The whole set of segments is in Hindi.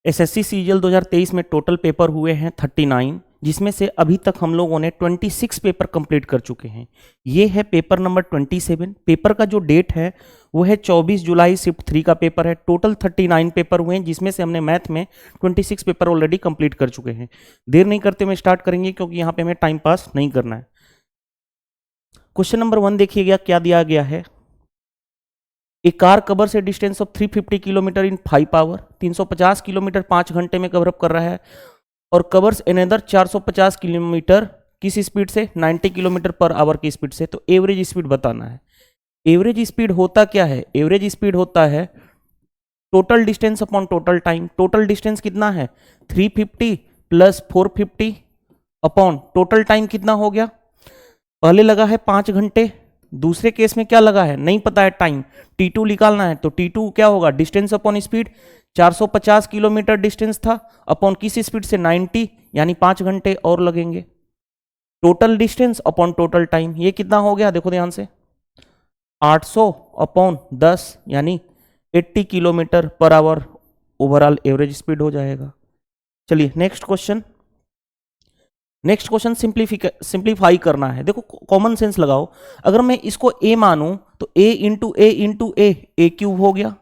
एसएससी सीजीएल 2023 में टोटल पेपर हुए हैं 39, जिसमें से अभी तक हम लोगों ने 26 पेपर कंप्लीट कर चुके हैं। ये है पेपर नंबर 27। पेपर का जो डेट है वो है 24 जुलाई, शिफ्ट 3 का पेपर है। टोटल 39 पेपर हुए हैं, जिसमें से हमने मैथ में 26 पेपर ऑलरेडी कंप्लीट कर चुके हैं। देर नहीं करते हुए स्टार्ट करेंगे, क्योंकि यहाँ पे हमें टाइम पास नहीं करना है। क्वेश्चन नंबर 1 देखिएगा क्या दिया गया है। A car covers distance of 350 kilometre in 5 hour, 350 kilometre 5 घंटे में कवर अप कर रहा है, और कवर्स एनदर 450 किलोमीटर किस स्पीड से, 90 किलोमीटर पर आवर की स्पीड से। तो एवरेज स्पीड बताना है। एवरेज स्पीड होता क्या है? एवरेज स्पीड होता है total distance upon total time. Total distance कितना है? 350 प्लस 450 अपॉन टोटल टाइम कितना हो गया? पहले लगा है 5 घंटे, दूसरे केस में क्या लगा है नहीं पता है टाइम, T2 निकालना है। तो T2 क्या होगा? Distance upon speed. 450 kilometre distance था, अपॉन किस स्पीड से? 90, यानी 5 घंटे और लगेंगे। Total distance upon total time, ये कितना हो गया? देखो ध्यान से, 800 अपॉन 10 यानी 80 kilometre per hour overall average speed हो जाएगा। चलिए next question. Next question simplify करना है। देखो कॉमन सेंस लगाओ, अगर मैं इसको a मानूं तो a इंटू ए क्यूब हो गया।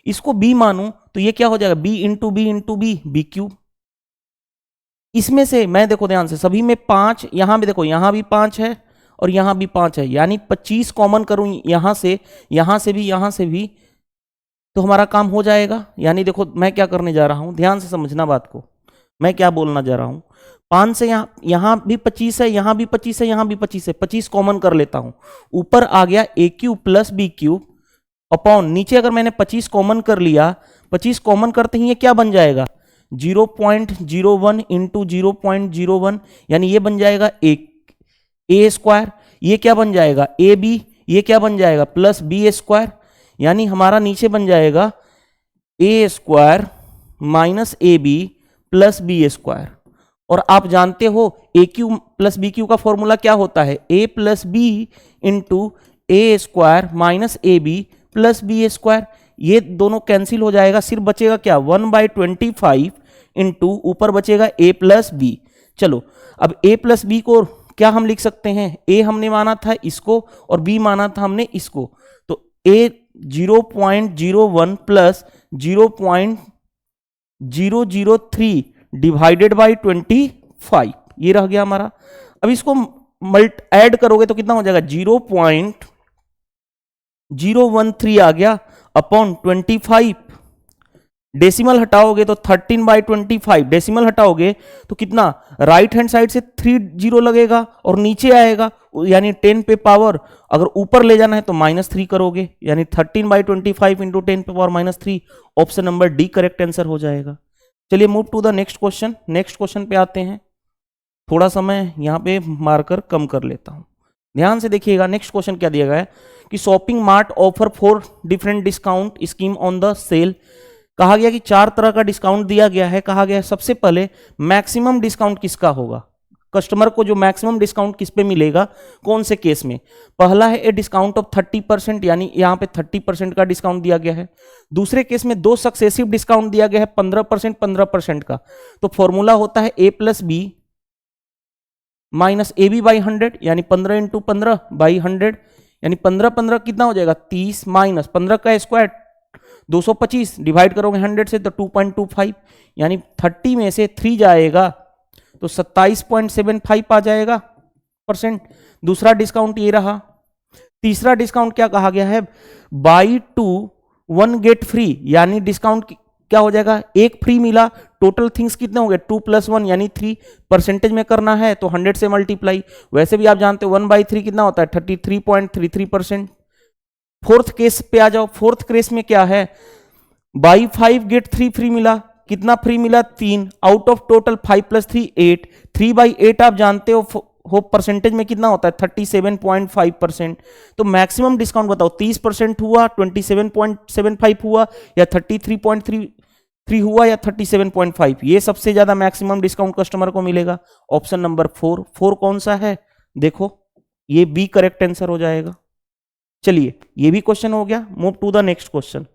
इसको b मानूं तो ये क्या हो जाएगा? b into B cube. इसमें से मैं देखो ध्यान से, सभी में 5, यहां भी देखो, यहां भी 5 है और यहां भी 5 है, यानी 25 कॉमन करूं यहां से भी, यहां से भी, तो हमारा काम हो जाएगा। यानी देखो मैं क्या करने जा रहा हूं, ध्यान से समझना बात को, मैं क्या बोलना जा रहा हूं। 5 से यहां भी 25 है, यहां भी 25 है, यहां भी 25 है, 25 कॉमन कर लेता हूं। ऊपर आ गया a cube plus b cube upon नीचे अगर मैंने 25 कॉमन कर लिया, 25 कॉमन करते ही ये क्या बन जाएगा? 0.01 इंटू 0.01, यानी ये बन जाएगा ए स्क्वायर। ये क्या बन जाएगा? A b. ये क्या बन जाएगा? Plus b square. यानी हमारा नीचे बन जाएगा a square minus a b plus b square. और आप जानते हो a cube plus b cube का फॉर्मूला क्या होता है? A plus b into a square minus a b plus b square. ये दोनों कैंसिल हो जाएगा, सिर्फ बचेगा क्या? 1/25 इंटू ऊपर बचेगा ए प्लस बी। चलो अब ए प्लस बी को क्या हम लिख सकते हैं? ए हमने माना था इसको और बी माना था हमने इसको, तो ए 0.01 प्लस 0.003 डिवाइडेड बाई 25, ये रह गया हमारा। अब इसको ऐड करोगे तो कितना हो जाएगा? 0.013 आ गया अपॉन 25। डेसिमल हटाओगे तो 13/25, डेसिमल हटाओगे तो कितना? राइट हैंड साइड से 3 0 लगेगा और नीचे आएगा, यानी 10 पे पावर, अगर ऊपर ले जाना है तो -3 करोगे, यानी 13/25 इंटू 10 पे power -3। Option number D correct answer हो जाएगा। चलिए move to the next question. Next question पे आते हैं। थोड़ा समय यहाँ पे मार्कर कम कर लेता हूँ, ध्यान से देखिएगा। नेक्स्ट क्वेश्चन क्या दिया गया है कि shopping mart offer 4 different discount scheme on the sale. कहा गया कि 4 तरह का डिस्काउंट दिया गया है। कहा गया है सबसे पहले मैक्सिमम डिस्काउंट किसका होगा, कस्टमर को जो मैक्सिमम डिस्काउंट किस पे मिलेगा, कौन से केस में? पहला है ए डिस्काउंट ऑफ 30%, यानी यहाँ पे 30% का डिस्काउंट दिया गया है। दूसरे केस में 2 सक्सेसिव डिस्काउंट दिया गया है 15% का। तो फॉर्मूला होता है a plus b minus a b by 100, यानी 15 इंटू 15 बाई 100, यानी 15 कितना हो जाएगा? 30 माइनस 15 का स्क्वायर 225, डिवाइड करोगे 100 से तो 2.25, यानी 30 में से 3 जाएगा तो 27.75 आ जाएगा %। दूसरा डिस्काउंट ये रहा। तीसरा डिस्काउंट क्या कहा गया है? बाई 2 1 गेट फ्री, यानी डिस्काउंट क्या हो जाएगा? एक फ्री मिला। टोटल थिंग्स कितने हो गए? 2 + 1 यानी 3। परसेंटेज में करना है तो 100 से मल्टीप्लाई। वैसे भी आप जानते हो 1/3 कितना होता है? 33.33%। फोर्थ केस पे आ जाओ। फोर्थ केस में क्या है? बाई 5 गेट 3 फ्री मिला। कितना फ्री मिला? 3। Out of total 5 + 3 8। 3/8 आप जानते हो परसेंटेज में कितना होता है? 37.5%। तो मैक्सिमम डिस्काउंट बताओ, 30% हुआ, 27.75 हुआ, या 33.33 हुआ, या 37.5? ये सबसे ज्यादा मैक्सिमम डिस्काउंट कस्टमर को मिलेगा। ऑप्शन नंबर 4 कौन सा है? देखो ये बी करेक्ट आंसर हो जाएगा। चलिए ये भी क्वेश्चन हो गया। Move to the next question.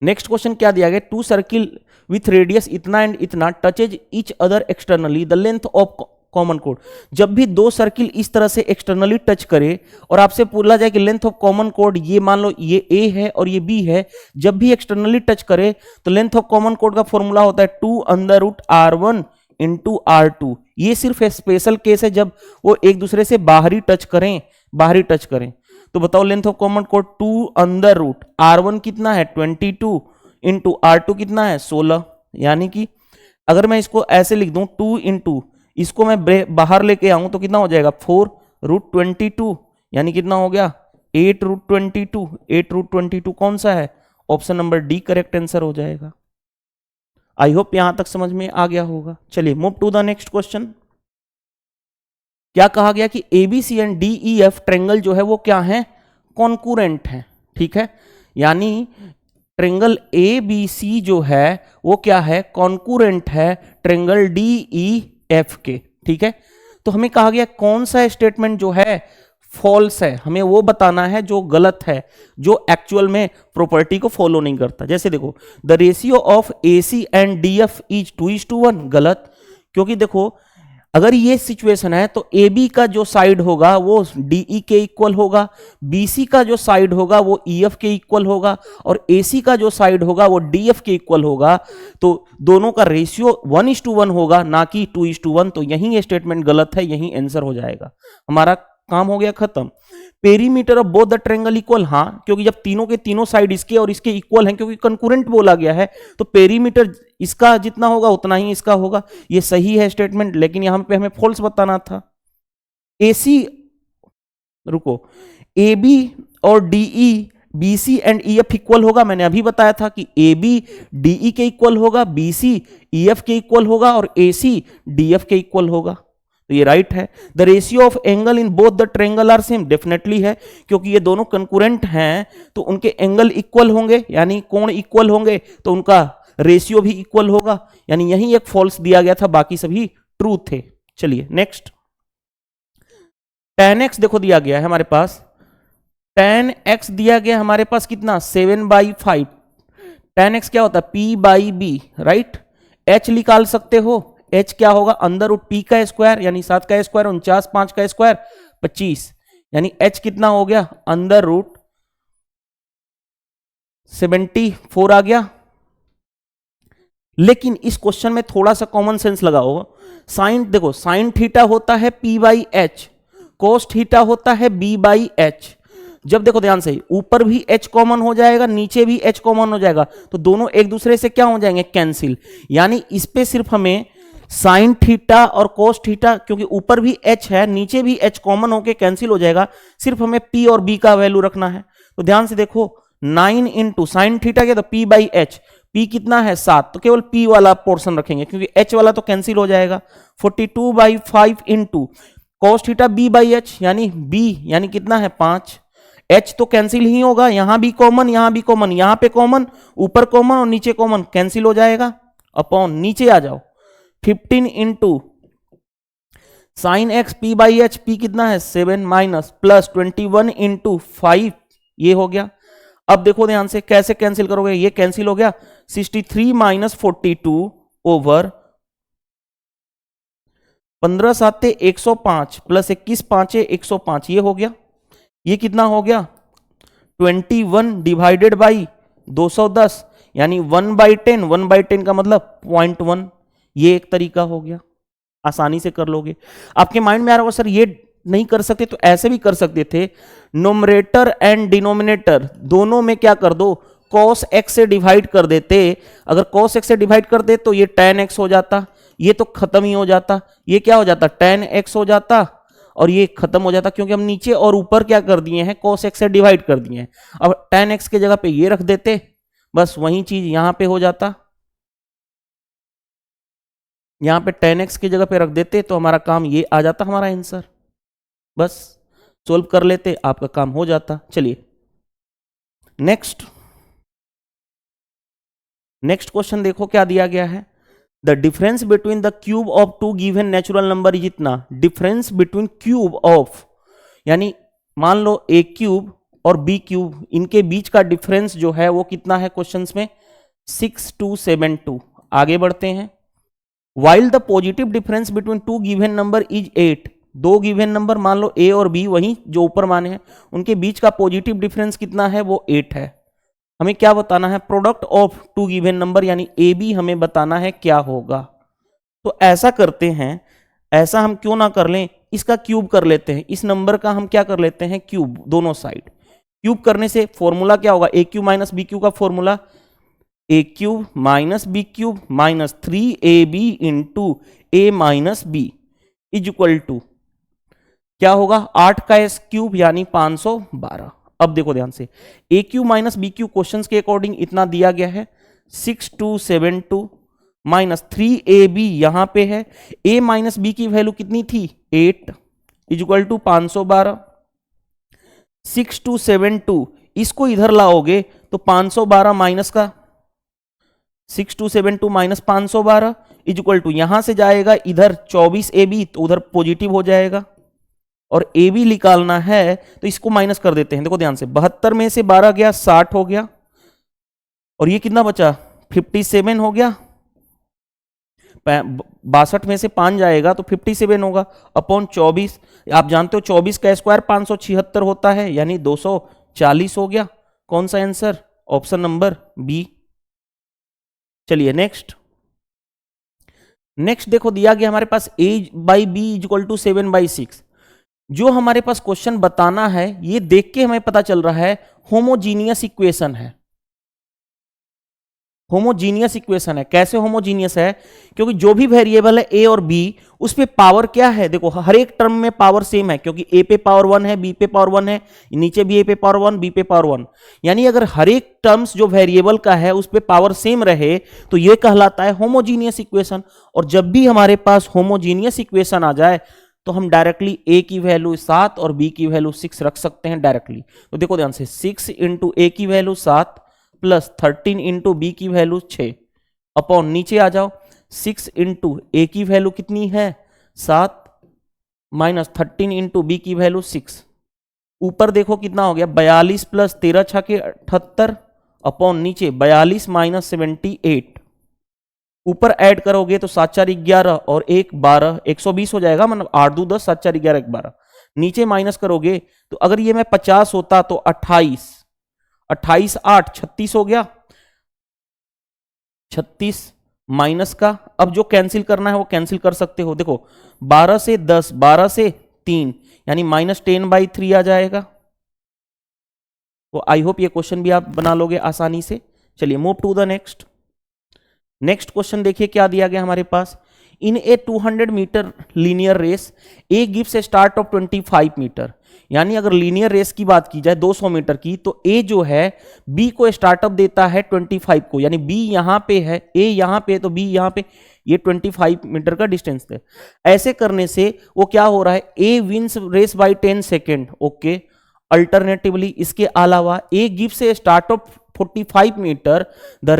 Next question क्या दिया गया, टू सर्किल विथ रेडियस इतना एंड इतना touches each other externally the length of common कोड। जब भी दो सर्किल इस तरह से एक्सटर्नली टच करे और आपसे पूछा जाए कि लेंथ ऑफ कॉमन कोड, ये मान लो ये ए है और ये बी है, जब भी एक्सटर्नली टच करे तो लेंथ ऑफ कॉमन कोड का फॉर्मूला होता है 2√R1 इंटू R2। ये सिर्फ स्पेशल केस है जब वो एक दूसरे से बाहरी टच करें। तो बताओ length of common code 2√R1 कितना है 22 इंटू R2 कितना है 16। यानी कि अगर मैं इसको ऐसे लिख दूं 2 इंटू इसको मैं बाहर लेके आऊं तो कितना हो जाएगा 4√22, यानी कितना हो गया 8√22। 8√22 कौन सा है, option number D correct answer हो जाएगा। आई होप यहां तक समझ में आ गया होगा। चलिए move to the next question. क्या कहा गया कि एबीसी एंड डीईएफ ट्रेंगल जो है वो क्या है, कॉन्कूरेंट है। ठीक है, यानी ट्रेंगल एबीसी जो है वो क्या है, कॉन्कूरेंट है ट्रेंगल डीईएफ के। ठीक है, तो हमें कहा गया कौन सा स्टेटमेंट जो है फॉल्स है, हमें वो बताना है जो गलत है, जो एक्चुअल में प्रॉपर्टी को फॉलो नहीं करता। जैसे देखो the ratio of AC and DF is 2:1, गलत, क्योंकि देखो अगर ये सिचुएशन है तो ए बी का जो साइड होगा वो डीई के इक्वल होगा, बीसी का जो साइड होगा वो ईएफ के इक्वल होगा, और एसी का जो साइड होगा वो डीएफ के इक्वल होगा। तो दोनों का रेशियो 1:1 होगा, ना कि 2:1। तो यही ये स्टेटमेंट गलत है, यही आंसर हो जाएगा, हमारा काम हो गया खत्म। Perimeter of both the triangle equal, हाँ, क्योंकि जब तीनों के तीनों साइड इसके और इसके इक्वल हैं, क्योंकि कंकरेंट बोला गया है, तो पेरीमीटर इसका जितना होगा उतना ही इसका होगा। ये सही है स्टेटमेंट, लेकिन यहां पे हमें फॉल्स बताना था। एसी, रुको, ए बी और DE BC and EF equal होगा, मैंने अभी बताया था कि ए बी डीई के इक्वल होगा, बीसी ईएफ के इक्वल होगा और एसी डीएफ के इक्वल होगा। तो ये राइट है। The ratio of angle in both the triangle are same, definitely है, क्योंकि ये दोनों कंकरेंट हैं तो उनके एंगल इक्वल होंगे, यानी कोण इक्वल होंगे, तो उनका रेशियो भी इक्वल होगा, यानी यही एक फॉल्स दिया गया था, बाकी सभी ट्रू थे। चलिए नेक्स्ट, tan x देखो दिया गया है हमारे पास, tan x दिया गया हमारे पास कितना 7/5। tan x क्या होता है p/b, राइट। h निकाल सकते हो, h क्या होगा अंदर रूट p का स्क्वायर, यानी 7 का स्क्वायर 49, 5 का स्क्वायर 25, यानी h कितना हो गया अंदर रूट 74 आ गया। लेकिन इस क्वेश्चन में थोड़ा सा कॉमन सेंस लगाओ। साइन देखो, साइन थीटा होता है p/h, कोस थीटा होता है b/h। जब देखो ध्यान से, ऊपर भी h कॉमन हो जाएगा, नीचे भी h कॉमन हो जाएगा, तो दोनों एक दूसरे से क्या हो जाएंगे कैंसिल, यानी इस पे सिर्फ हमें साइन थीटा और कोस थीटा, क्योंकि ऊपर भी h है नीचे भी h कॉमन होके कैंसिल हो जाएगा, सिर्फ हमें p और b का वैल्यू रखना है। तो ध्यान से देखो 9 इंटू साइन थीटा क्या, तो p/h, p कितना है 7, तो केवल p वाला पोर्शन रखेंगे क्योंकि h वाला तो कैंसिल हो जाएगा। 42/5 इंटू कॉस थीटा b/h, यानी b यानी कितना है 5, h तो कैंसिल ही होगा, यहां भी कॉमन, यहां भी कॉमन, यहां पे कॉमन, ऊपर कॉमन और नीचे कॉमन, कैंसिल हो जाएगा। अपॉन नीचे आ जाओ 15 into sine x p/h, p कितना है 7 माइनस प्लस 21 इंटू 5, ये हो गया। अब देखो ध्यान से कैसे कैंसिल करोगे, ये कैंसिल हो गया 63 माइनस 42 ओवर 15 7 105 प्लस 21 5 105, ये हो गया। ये कितना हो गया 21 डिवाइडेड बाई 210, यानी 1/10, 1/10 का मतलब 0.1, ये एक तरीका हो गया, आसानी से कर लोगे। आपके माइंड में आ रहा होगा सर ये नहीं कर सकते, तो ऐसे भी कर सकते थे, नोमरेटर एंड डिनोमिनेटर दोनों में क्या कर दो cos x से डिवाइड कर देते। अगर cos x से डिवाइड कर दे तो ये tan x हो जाता, ये तो खत्म ही हो जाता, ये क्या हो जाता tan x हो जाता और ये खत्म हो जाता, क्योंकि हम नीचे और ऊपर क्या कर दिए हैं cos x से डिवाइड कर दिए हैं। अब tan x के जगह पे ये रख देते, बस वही चीज यहां पे हो जाता, यहां पे tan x की जगह पे रख देते तो हमारा काम ये आ जाता, हमारा आंसर, बस सोल्व कर लेते, आपका काम हो जाता। चलिए नेक्स्ट क्वेश्चन देखो क्या दिया गया है। The difference between the cube of two given natural number is इतना, डिफरेंस बिटवीन क्यूब ऑफ, यानी मान लो ए क्यूब और बी क्यूब, इनके बीच का डिफरेंस जो है वो कितना है क्वेश्चंस में 6272। आगे बढ़ते हैं। While the positive difference between two given number is 8, दो गिवन नंबर मान लो ए और बी, वहीं जो ऊपर माने हैं, उनके बीच का पॉजिटिव डिफरेंस कितना है वो 8 है। हमें क्या बताना है, product of two given number यानी ए बी हमें बताना है क्या होगा। तो ऐसा करते हैं, ऐसा हम क्यों ना कर लें, इसका क्यूब कर लेते हैं, इस नंबर का हम क्या कर लेते हैं क्यूब, दोनों साइड। क्यूब करने से फॉर्मूला क्या होगा, A cube minus B cube का formula A cube minus B cube minus 3ab into A minus B is equal to क्या होगा, 8 का स्क्वायर क्यूब यानी 512। अब देखो ध्यान से, a cube minus B cube question के अकॉर्डिंग इतना दिया गया है 6272 माइनस 3ab यहां पे है, a माइनस बी की वैल्यू कितनी थी 8 इज इक्वल टू 512। 6272 इसको इधर लाओगे तो 512 माइनस का 6272 माइनस 512 इज इक्वल टू यहां से जाएगा इधर 24ab तो उधर पॉजिटिव हो जाएगा, और ए बी निकालना है तो इसको माइनस कर देते हैं। देखो ध्यान से, 72 में से 12 गया 60 हो गया, और ये कितना बचा 57 हो गया, 62 में से 5 जाएगा तो 57 होगा अपॉन 24। आप जानते हो 24 का स्क्वायर 576 होता है यानी 240 हो गया। कौन सा आंसर, ऑप्शन नंबर बी। चलिए नेक्स्ट देखो दिया गया हमारे पास a by B is equal to 7/6। जो हमारे पास क्वेश्चन बताना है ये देख के हमें पता चल रहा है होमोजीनियस इक्वेशन है। होमोजीनियस इक्वेशन है, कैसे होमोजीनियस है, क्योंकि जो भी वेरिएबल है ए और बी उस पे पावर क्या है, देखो हर एक टर्म में पावर सेम है, क्योंकि ए पे पावर 1 है, बी पे पावर 1 है, नीचे भी ए पे पावर 1 बी पे पावर 1, यानी अगर हर एक टर्म्स जो वेरिएबल का है उस पे पावर सेम रहे तो ये कहलाता है होमोजीनियस इक्वेशन। और जब भी हमारे पास होमोजीनियस इक्वेशन आ जाए तो हम डायरेक्टली ए की वैल्यू 7 और बी की वैल्यू 6 रख सकते हैं डायरेक्टली। तो देखो ध्यान से, 6 इंटू ए की वैल्यू 7 प्लस 13 इंटू बी की वैल्यू 6 अपॉन नीचे आ जाओ, 6 इंटू ए की वैल्यू कितनी है 7 माइनस 13 इंटू बी की वैल्यू 6, ऊपर देखो कितना हो गया 42 प्लस 13 छके 78 अपॉन नीचे 42 माइनस 78, ऊपर ऐड करोगे तो 7 4 11 और 1 12 120 हो जाएगा, मतलब 8 2 10 7 4 11 1 12। नीचे माइनस करोगे तो अगर ये मैं 50 होता तो 28 28 8 36 हो गया, 36 माइनस का, अब जो कैंसिल करना है वो कैंसिल कर सकते हो। देखो 12 से 10 12 से 3 यानी माइनस 10/3 आ जाएगा। तो आई होप ये क्वेश्चन भी आप बना लोगे आसानी से। चलिए move to the next question देखिए क्या दिया गया हमारे पास। In a 200 metre linear race A gives a start of 25 metre, यानी अगर लीनियर रेस की बात की जाए 200 मीटर की तो ए जो है बी को स्टार्टअप देता है 25 को, यानी बी यहां पे है, ए यहां पे तो बी यहां पे, ये 25 मीटर का डिस्टेंस है। ऐसे करने से वो क्या हो रहा है, A wins race by 10 second. Okay, alternatively इसके अलावा A gives a start of 45 metre, the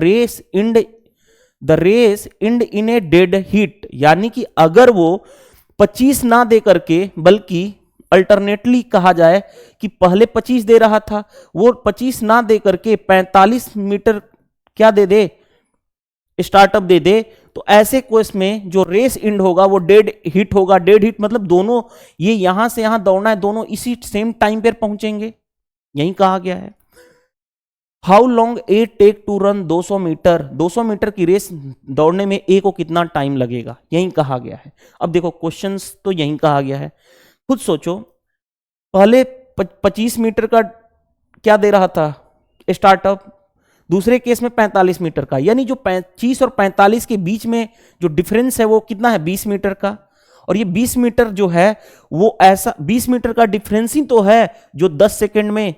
race end in a dead heat, यानी कि अगर वो 25 ना दे करके बल्कि अल्टरनेटली कहा जाए कि पहले 25 दे रहा था, वो 25 ना दे करके 45 मीटर क्या दे दे, स्टार्टअप दे दे, तो ऐसे केस में जो रेस इंड होगा वो डेड हिट होगा। डेड हिट मतलब दोनों ये यहां से यहां दौड़ना है, दोनों इसी सेम टाइम पर पहुंचेंगे, यही कहा गया है। How long A take to run 200 metre, 200 metre की रेस दौड़ने में ए को कितना टाइम लगेगा, यही कहा गया है। अब देखो क्वेश्चंस तो यही कहा गया है, खुद सोचो, पहले 25 मीटर का क्या दे रहा था स्टार्टअप, दूसरे केस में 45 मीटर का, यानी जो 25 और 45 के बीच में जो डिफरेंस है वो कितना है 20 मीटर का। और ये 20 मीटर जो है वो ऐसा 20 मीटर का डिफरेंस ही तो है जो 10 सेकेंड में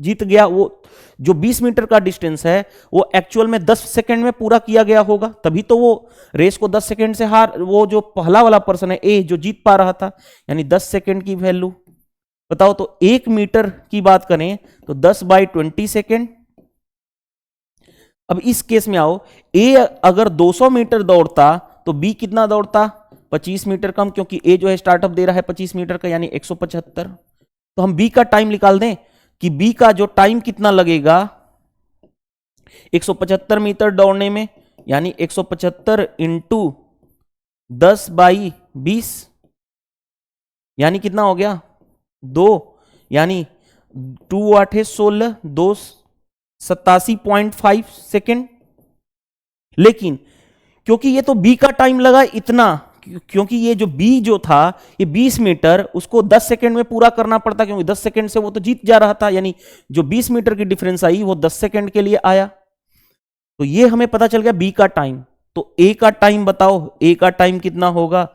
जीत गया। वो जो 20 मीटर का डिस्टेंस है वो एक्चुअल में 10 सेकंड में पूरा किया गया होगा, तभी तो वो रेस को 10 सेकंड से वो जो पहला वाला पर्सन है ए जो जीत पा रहा था, यानी 10 सेकंड की वैल्यू बताओ। तो 1 मीटर की बात करें तो 10/20 सेकंड। अब इस केस में आओ, ए अगर 200 मीटर दौड़ता तो बी कितना दौड़ता 25 मीटर कम, क्योंकि ए जो है स्टार्टअप दे रहा है 25 मीटर का यानी 175। तो हम बी का टाइम निकाल दें कि बी का जो टाइम कितना लगेगा 175 मीटर दौड़ने में, यानी 175 इंटू 10/20, यानी कितना हो गया 2, यानी 2 8 16, 2 87.5 सेकेंड। लेकिन क्योंकि ये तो बी का टाइम लगा इतना, क्योंकि ये जो बी जो था ये 20 मीटर, उसको 10 सेकंड में पूरा करना पड़ता, क्योंकि 10 सेकंड से वो तो जीत जा रहा था, यानी जो 20 मीटर की डिफरेंस आई वो 10 सेकंड के लिए आया। तो ये हमें पता चल गया बी का टाइम। तो ए का टाइम बताओ, ए का टाइम कितना होगा?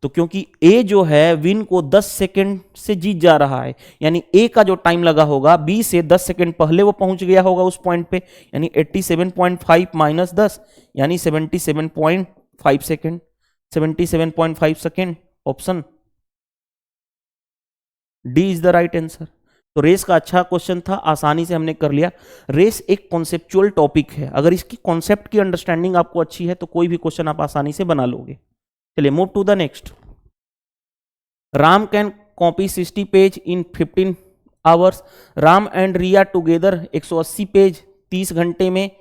तो क्योंकि ए जो है विन को 10 सेकंड से जीत जा रहा है, यानी ए का जो टाइम लगा होगा बी से 10 सेकंड पहले वो पहुंच गया होगा उस पॉइंट पे, यानी 87.5 माइनस 10, यानी 77.5 second. 77.5 second, option D is the right answer. तो रेस का अच्छा क्वेश्चन था, आसानी से हमने कर लिया। रेस एक कॉन्सेप्चुअल टॉपिक है, अगर इसकी कॉन्सेप्ट की अंडरस्टैंडिंग आपको अच्छी है तो कोई भी क्वेश्चन आप आसानी से बना लोगे। चलिए move to the next. Ram can copy 60 page in 15 hours. Ram and Riya together 180 page 30 घंटे में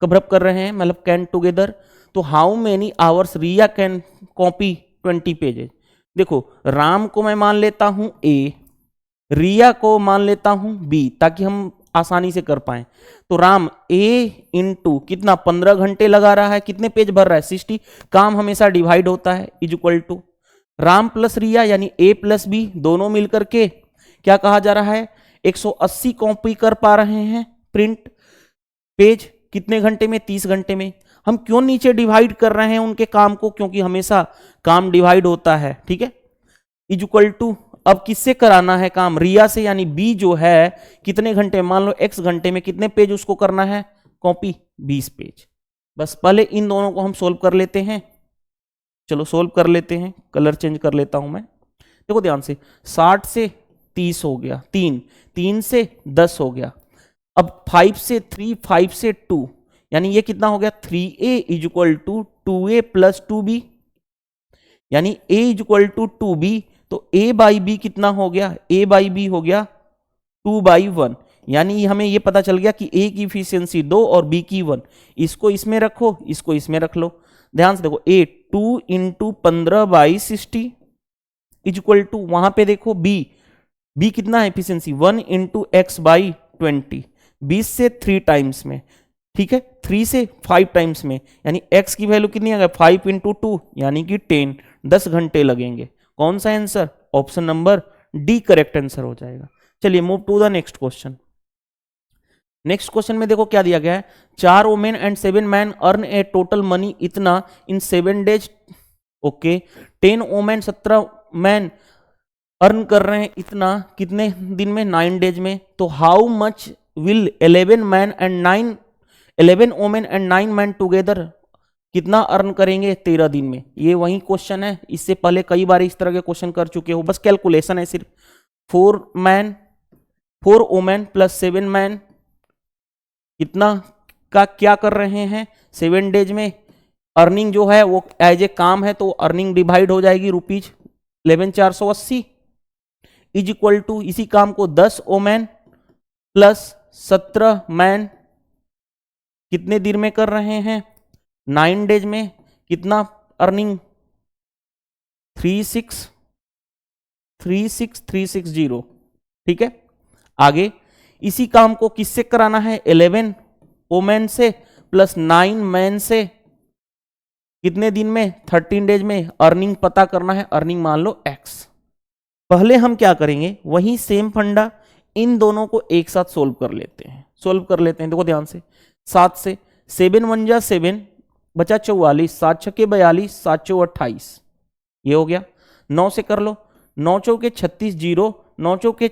कवर कर रहे हैं, मतलब कैन टुगेदर। तो how many hours Riya can copy 20 pages. देखो राम को मैं मान लेता हूं ए, रिया को मान लेता हूं बी, ताकि हम आसानी से कर पाए। तो राम ए इंटू कितना 15 घंटे लगा रहा है, कितने पेज भर रहा है 60। काम हमेशा डिवाइड होता है, is equal to Ram plus Riya यानी ए प्लस बी दोनों मिलकर के क्या कहा जा रहा है 180 कॉपी कर पा रहे हैं प्रिंट पेज, कितने घंटे में 30 घंटे में। हम क्यों नीचे डिवाइड कर रहे हैं उनके काम को, क्योंकि हमेशा काम डिवाइड होता है, ठीक है। इज इक्वल टू अब किससे कराना है काम, रिया से, यानी बी जो है कितने घंटे, मान लो x घंटे में कितने पेज उसको करना है कॉपी 20 पेज। बस पहले इन दोनों को हम सोल्व कर लेते हैं। चलो सोल्व कर लेते हैं, कलर चेंज कर लेता हूं मैं। देखो ध्यान से, 60 से 30 हो गया 3, 3 से 10 हो गया। अब 5 से 3, 5 से 2, यानी ये कितना हो गया 3a is equal to 2a plus 2b, यानी a is equal to 2b। तो a बाई बी कितना हो गया, a बाई बी हो गया 2/1, यानी हमें ये पता चल गया कि a की इफिशियंसी 2 और b की 1। इसको इसमें रखो, इसको इसमें रख लो। ध्यान से देखो a 2 into 15/60 is equal to, वहां पे देखो b कितना है इफिशियंसी 1 इंटू x/20, 20 से 3 टाइम्स में, ठीक है, 3 से 5 टाइम्स में, यानी x की वैल्यू कितनी आ गई 5 इंटू 2 यानी कि 10, 10 घंटे लगेंगे। कौन सा answer, option number D correct answer हो जाएगा। चलिए move to the next question. Next question में देखो क्या दिया गया है, 4 women and 7 man earn a total money इतना in 7 days. Okay, 10 women 17 man earn कर रहे हैं इतना कितने दिन में, 9 डेज में। तो how much will 11 women and 9 man together कितना अर्न करेंगे 13 दिन में। ये वही क्वेश्चन है, इससे पहले कई बार इस तरह के क्वेश्चन कर चुके हो, बस कैलकुलेशन है सिर्फ। 4 वुमेन प्लस 7 मैन कितना का क्या कर रहे हैं 7 डेज में। अर्निंग जो है वो एज ए काम है, तो अर्निंग डिवाइड हो जाएगी रुपीज 11,480 इज इक्वल टू, इसी काम को 10 वुमेन प्लस 17 मैन कितने दिन में कर रहे हैं 9 डेज में, कितना अर्निंग 36,360, ठीक है। आगे इसी काम को किससे कराना है 11 वुमेन से प्लस 9 मैन से, कितने दिन में 13 डेज में। अर्निंग पता करना है, अर्निंग मान लो x। पहले हम क्या करेंगे, वही सेम फंडा, इन दोनों को एक साथ सोल्व कर लेते हैं। देखो ध्यान से, 7 से 7 1 जा 7 बचा 44, 7 छक्के 42, 7 चौ 28, ये हो गया। 9 से कर लो, 9 चौके 36 0, 9 चौके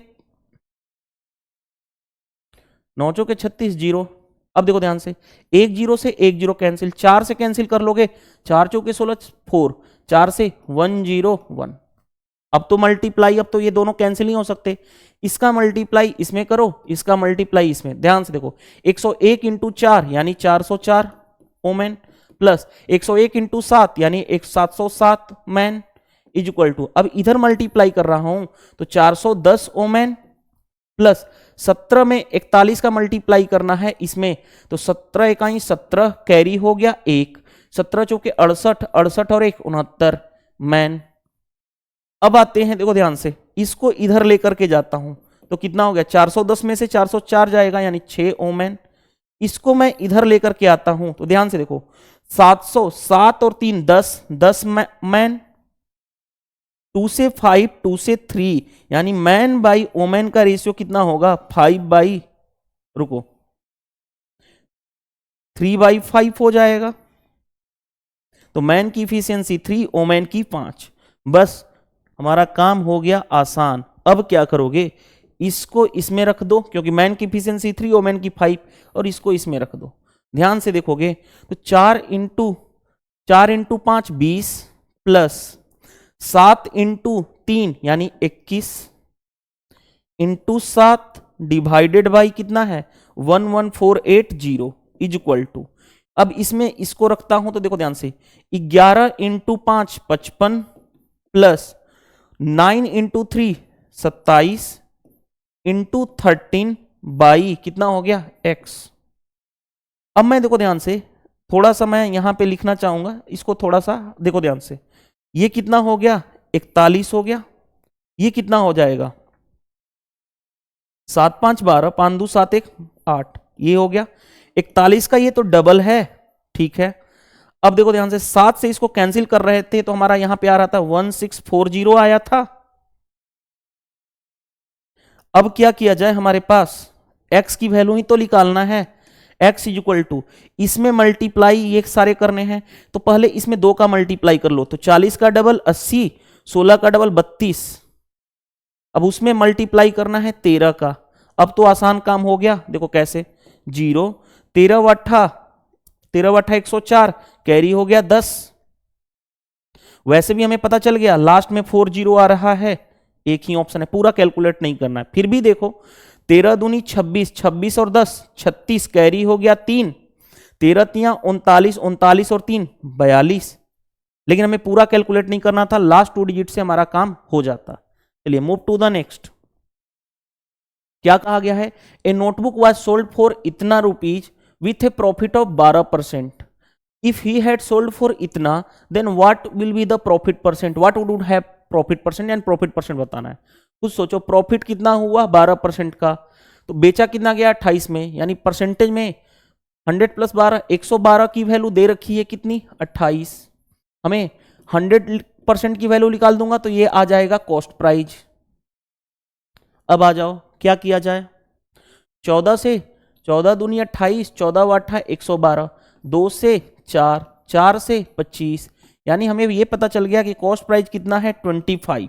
36 0। अब देखो ध्यान से, 1 0 से 1 0 कैंसिल, 4 से कैंसिल कर लोगे, 4 चौके 16 4, 4 से 1 0 1। अब तो मल्टीप्लाई, अब तो ये दोनों कैंसिल नहीं हो सकते, इसका मल्टीप्लाई इसमें करो, इसका मल्टीप्लाई इसमें। ध्यान से देखो 101 इंटू 4 यानी 404 वुमेन प्लस 101 इंटू 7 यानी 707 मैन इज इक्वल टू, अब इधर मल्टीप्लाई कर रहा हूं तो 410 वुमेन प्लस 17 में 41 का मल्टीप्लाई करना है इसमें, तो 17 इकाई 17 कैरी हो गया 1, 17 चौके 68, 68 और 1 69 मैन। अब आते हैं, देखो ध्यान से, इसको इधर लेकर के जाता हूं तो कितना हो गया, 410 में से 404 जाएगा यानी 6 ओमेन। इसको मैं इधर लेकर के आता हूं तो ध्यान से देखो, 700, 7 और 3 10, 10 मैन, 2 से 5, 2 से 3, यानी मैन बाई ओमेन का रेशियो कितना होगा, 5 रुको 3/5 हो जाएगा। तो मैन की इफिशियंसी 3, ओमेन की 5। बस हमारा काम हो गया आसान। अब क्या करोगे, इसको इसमें रख दो क्योंकि मैन की इफिशियंसी 3, ओमेन की 5, और इसको इसमें रख दो। ध्यान से देखोगे तो 4 इंटू 5 20 प्लस 7 इंटू 3 यानी 21 इंटू 7 डिवाइडेड बाई कितना है 11480 इज इक्वल टू, अब इसमें इसको रखता हूं तो देखो ध्यान से, 11 into 5 55 plus 9 into 3 27 into 13 by कितना हो गया x। अब मैं देखो ध्यान से, थोड़ा सा मैं यहां पे लिखना चाहूंगा, इसको थोड़ा सा देखो ध्यान से, ये कितना हो गया 41 हो गया, ये कितना हो जाएगा 7 5 12, 5 2 7 1 8, ये हो गया 41 का, ये तो डबल है, ठीक है। अब देखो ध्यान से, 7 से इसको कैंसिल कर रहे थे तो हमारा यहां पे आ रहा था 1640 आया था। अब क्या किया जाए, हमारे पास x की वैल्यू ही तो निकालना है, x इज इक्वल टू, इसमें मल्टीप्लाई ये सारे करने हैं तो पहले इसमें 2 का मल्टीप्लाई कर लो, तो 40 का डबल 80, 16 का डबल 32, अब उसमें मल्टीप्लाई करना है 13 का। अब तो आसान काम हो गया, देखो कैसे, 0 13 वट्ठा 104, कैरी हो गया 10। वैसे भी हमें पता चल गया लास्ट में 40 आ रहा है, एक ही ऑप्शन है, पूरा कैलकुलेट नहीं करना है। फिर भी देखो 13 दूनी 26, 26 और 10 36, कैरी हो गया 3, 13 तिया 39, 39 और 3 42, लेकिन हमें पूरा कैलकुलेट नहीं करना था, लास्ट 2 डिजिट से हमारा काम हो जाता। चलिए मूव टू द नेक्स्ट। क्या कहा गया है, a notebook was sold for इतना rupees with a profit of 12%। If he had sold for इतना then what will be the profit percent, what would have profit percent, and profit percent बताना है। कुछ सोचो, प्रॉफिट कितना हुआ 12% का, तो बेचा कितना गया 28 में, यानी परसेंटेज में 100 प्लस 12 112 की वैल्यू दे रखी है कितनी 28, हमें 100% की वैल्यू निकाल दूंगा तो ये आ जाएगा कॉस्ट प्राइस। अब आ जाओ क्या किया जाए, 14 से 14 दूनी 28, 14 वाठा 112, 2 से 4, 4 से 25, यानी हमें ये पता चल गया कि कॉस्ट प्राइस कितना है 25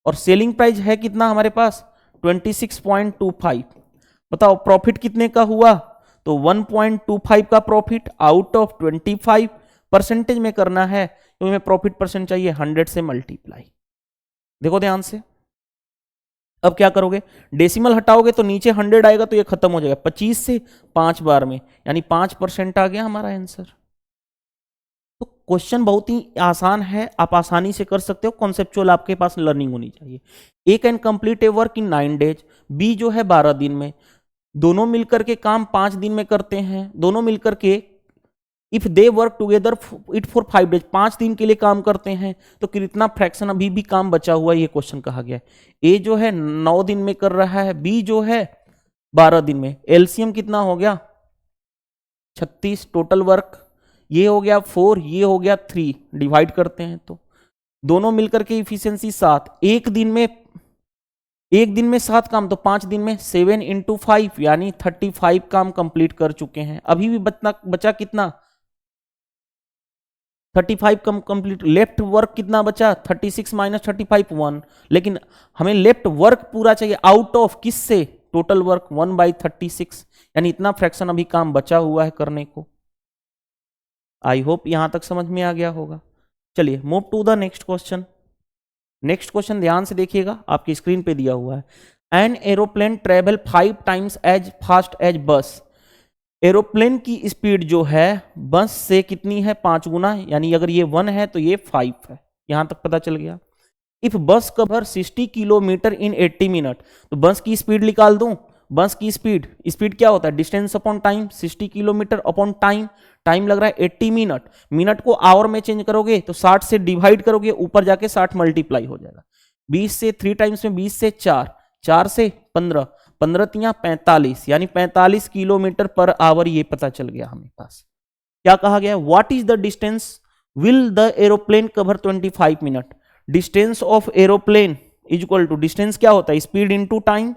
और सेलिंग प्राइस है कितना हमारे पास 26.25। बताओ प्रॉफिट कितने का हुआ, तो 1.25 का प्रॉफिट आउट ऑफ 25, परसेंटेज में करना है तो हमें प्रॉफिट परसेंट चाहिए 100 से मल्टीप्लाई। देखो ध्यान से, अब क्या करोगे, डेसिमल हटाओगे तो नीचे 100 आएगा तो ये खत्म हो जाएगा, 25 से 5 बार में, यानी 5% आ गया हमारा आंसर। तो क्वेश्चन बहुत ही आसान है, आप आसानी से कर सकते हो, कॉन्सेप्चुअल आपके पास लर्निंग होनी चाहिए। A can complete a work in 9 days, B जो है 12 दिन में, दोनों मिलकर के काम 5 दिन में करते हैं, दोनों मिलकर के if they work together it for 5 days, 5 दिन के लिए काम करते हैं, तो कितना फ्रैक्शन अभी भी काम बचा हुआ है, ये क्वेश्चन कहा गया है। ए जो है 9 दिन में कर रहा है, बी जो है 12 दिन में, एलसीएम कितना हो गया 36, टोटल वर्क ये हो गया 4, ये हो गया 3, डिवाइड करते हैं तो दोनों मिलकर के इफिशियंसी 7, एक दिन में 7 काम, तो 5 दिन में 7 इंटू 5 यानी 35 काम कंप्लीट कर चुके हैं। अभी भी बचा कितना 35 कम कंप्लीट, लेफ्ट वर्क कितना बचा 36 माइनस 35 1, लेकिन हमें लेफ्ट वर्क पूरा चाहिए आउट ऑफ किससे, टोटल वर्क 1/36, यानी इतना फ्रैक्शन अभी काम बचा हुआ है करने को। आई होप यहां तक समझ में आ गया होगा। चलिए move to the next question. Next question ध्यान से देखिएगा, आपकी स्क्रीन पे दिया हुआ है, an aeroplane travel 5 times as fast as bus. Aeroplane की स्पीड जो है बस से कितनी है 5 गुना, यानी अगर ये 1 है तो ये 5 है, यहां तक पता चल गया। इफ बस कवर 60 किलोमीटर इन 80 मिनट, तो बस की स्पीड निकाल दूं। बस की स्पीड, स्पीड क्या होता है, distance upon time, 60 kilometre upon time, time लग रहा है 80 मिनट, मिनट को आवर में चेंज करोगे तो 60 से डिवाइड करोगे, ऊपर जाके 60 मल्टीप्लाई हो जाएगा। 20 से 3 टाइम्स में 20 से 4, 4 से 15, 15 तिया 45, यानी 45 किलोमीटर पर आवर, ये पता चल गया हमें पास। क्या कहा गया, what is the distance will the aeroplane cover 25 minute. Distance of aeroplane is equal to, distance क्या होता है, स्पीड इनटू टाइम,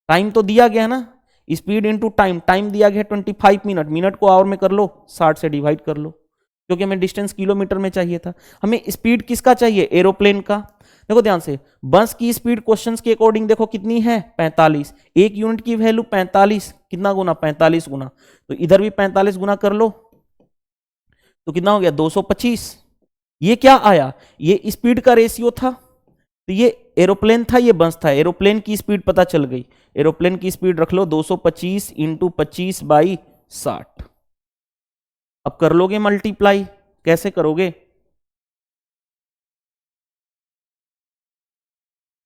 टाइम तो दिया गया ना, स्पीड इनटू टाइम, टाइम दिया गया 25 मिनट, मिनट को आवर में कर लो, 60 से डिवाइड कर लो, क्योंकि हमें डिस्टेंस किलोमीटर में चाहिए था। हमें स्पीड किसका चाहिए, एरोप्लेन का। देखो ध्यान से, बस की स्पीड क्वेश्चंस के अकॉर्डिंग देखो कितनी है, 45, एक यूनिट की वैल्यू 45, कितना गुना, 45 गुना, तो इधर भी 45 गुना कर लो, तो कितना हो गया, 225। ये क्या आया, ये स्पीड का रेशियो था, तो ये एरोप्लेन था, ये बस था, एरोप्लेन की स्पीड पता चल गई, एरोप्लेन की स्पीड रख लो 225 इंटू 25/60। अब कर लोगे मल्टीप्लाई, कैसे करोगे,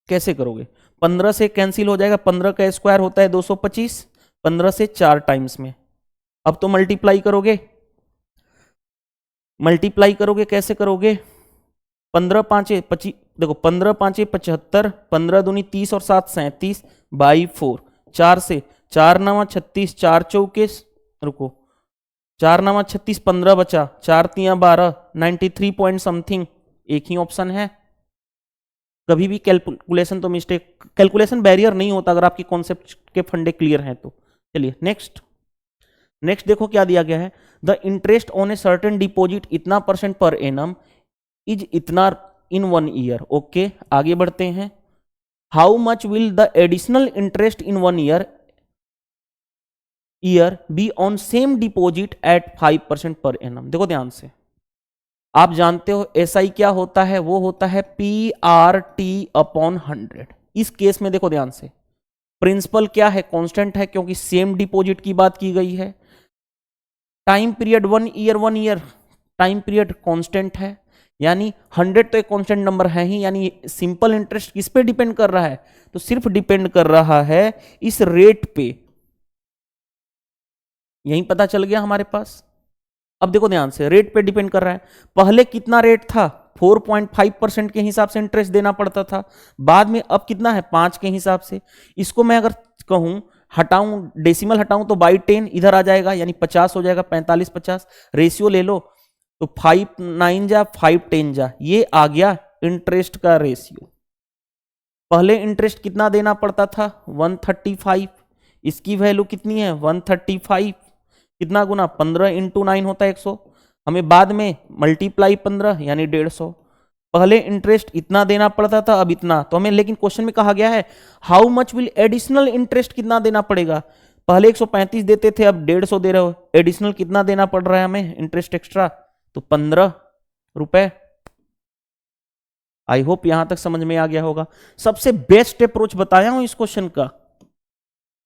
कैसे करोगे, 15 से कैंसिल हो जाएगा, 15 का स्क्वायर होता है 225, 15 से 4 टाइम्स में। अब तो मल्टीप्लाई करोगे, मल्टीप्लाई करोगे कैसे करोगे, 15 पांचे 25, देखो 15 पांचे 75, 15 दूनी 30 और 7 37/4, 4 से 4 9 36, 4 चौके, रुको 4 9 36, 15 बचा, 4 3 12, 93 पॉइंट समथिंग, एक ही ऑप्शन है। कभी भी कैलकुलेशन तो मिस्टेक, कैलकुलेशन बैरियर नहीं होता अगर आपकी कॉन्सेप्ट के फंडे क्लियर हैं तो। चलिए नेक्स्ट, नेक्स्ट देखो क्या दिया गया है, the interest on a certain deposit इतना परसेंट पर एनम इज इतना इन 1 ईयर। ओके, आगे बढ़ते हैं। How much will the additional interest in 1 year be on same deposit eight 5% per annum. देखो ध्यान से, आप जानते हो एसआई क्या होता है, वो होता है PRT/100। इस केस में देखो ध्यान से, प्रिंसिपल क्या है, कांस्टेंट है, क्योंकि सेम डिपॉजिट की बात की गई है। Time period 1 year, 1 year time period constant है, यानी 100 तो एक कांस्टेंट नंबर है ही, यानी सिंपल इंटरेस्ट किस पे डिपेंड कर रहा है, तो सिर्फ डिपेंड कर रहा है इस रेट पे। यही पता चल गया हमारे पास। अब देखो ध्यान से, रेट पे डिपेंड कर रहा है, पहले कितना रेट था, 4.5% के हिसाब से इंटरेस्ट देना पड़ता था, बाद में अब कितना है, 5 के हिसाब से। इसको मैं अगर कहूं हटाऊं, डेसिमल हटाऊं तो बाई 10 इधर आ जाएगा, यानी 50 हो जाएगा, 45/50 रेशियो ले लो, तो 5 9 जा 5 10 जा, ये आ गया इंटरेस्ट का रेशियो। पहले इंटरेस्ट कितना देना पड़ता था, 135, इसकी वैल्यू कितनी है 135, कितना गुना, 15 इंटू 9 होता है 100, हमें बाद में मल्टीप्लाई 15 यानी 150। पहले इंटरेस्ट इतना देना पड़ता था, अब इतना, तो हमें, लेकिन क्वेश्चन में कहा गया है how much will additional interest, कितना देना पड़ेगा, पहले 135 देते थे, अब 150 दे रहे हो, एडिशनल कितना देना पड़ रहा है हमें इंटरेस्ट एक्स्ट्रा, तो 15 रुपए। आई होप यहां तक समझ में आ गया होगा। सबसे बेस्ट अप्रोच बताया हूं इस क्वेश्चन का,